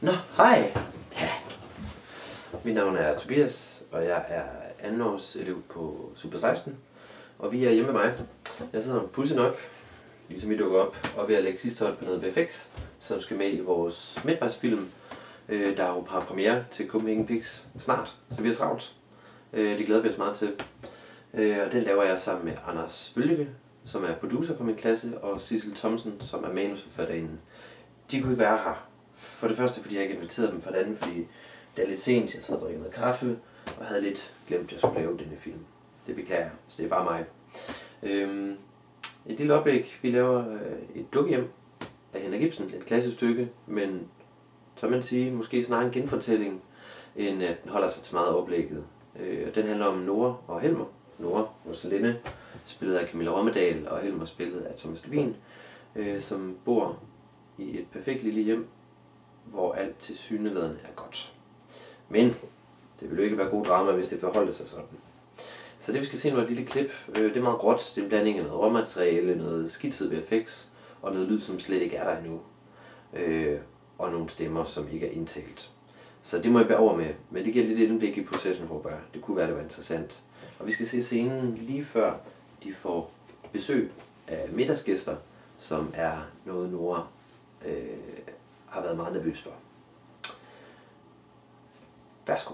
Nå, hej. Ja. Mit navn er Tobias, og jeg er andenårselev på Super 16. Og vi er hjemme med mig. Jeg sidder pudsigt nok, ligesom I dukker op ved at lægge sidste hold på noget VFX, som skal med i vores midtvejsfilm. Der er jo premiere til Copenhagen Pix snart, så vi er travlt. Det glæder vi os meget til. Og den laver jeg sammen med Anders Følge, som er producer for min klasse, og Sissel Thomsen, som er manusforfatterinde. De kunne ikke være her. For det første, fordi jeg ikke inviterede dem. For det andet, fordi det er lidt sent. Jeg sad og drikker noget kaffe, og havde lidt glemt, at jeg skulle lave denne film. Det beklager jeg, så det er bare mig. Et lille oplæg. Vi laver et dukkehjem af Henrik Ibsen. Et klassestykke, men så man sige, måske snarere en genfortælling, end at den holder sig til meget oplægget. Den handler om Nora og Helmer. Nora, Rosalinde, spillet af Camilla Rommedal, og Helmer spillet af Thomas Levin, som bor i et perfekt lille hjem, hvor alt tilsyneladende er godt. Men det vil jo ikke være god drama, hvis det forholder sig sådan. Så det vi skal se nu er et lille klip. Det er meget gråt. Det er en blanding af noget råmateriale, noget skitset VFX og noget lyd, som slet ikke er der endnu. Og nogle stemmer, som ikke er indtalt. Så det må jeg bære over med. Men det giver lidt indblik i processen, håber jeg. Det kunne være, det var interessant. Og vi skal se scenen lige før de får besøg af middagsgæster, som er noget Nora har været meget nervøs for. Værsgo.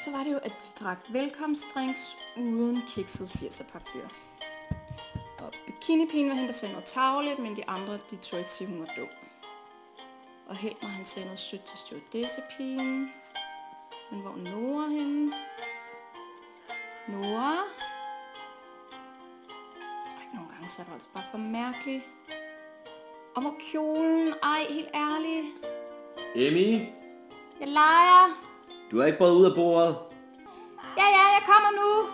Så var det jo, at de drak velkomstdrinks uden kikset 80'er-papir. Og bikinipigen var hende, der sagde noget tarveligt, men de andre, de tog ikke sige, hun var dum. Og Helmer, han sagde noget sødt til stewardessepigen. Men hvor er Nora henne? Nora? Nogle gange så er det altså bare for mærkeligt. Og hvor kjolen? Ej, helt ærligt. Emmy? Jeg leger. Du er ikke både ud af bordet. Ja, jeg kommer nu.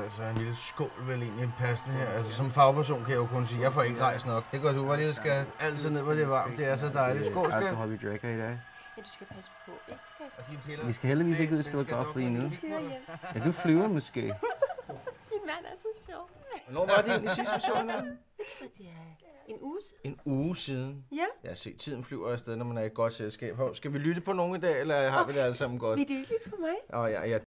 Så en lille skål vel egentlig passende her. Altså som fagperson kan jeg jo kun sige, at jeg får ikke rejst nok. Det går du, hvor det skal altid ned, hvor det er varmt. Det er så dejligt. Skål, skal. Alkohol, vi drikker i dag. Ja, du skal passe på, ikke skat? Vi skal heldigvis ikke ud og skrive godt lige nu. Ja, du flyver måske. Min mand er så sjov. Hvornår var det egentlig sidst, vi så hinanden? Jeg tror, det er en uge siden. En uge siden? Ja. Jeg har set, tiden flyver afsted, når man er i et godt selskab. Skal vi lytte på nogen i dag, eller har vi det alle sammen godt? Vil du ikke lytte på mig? Ja,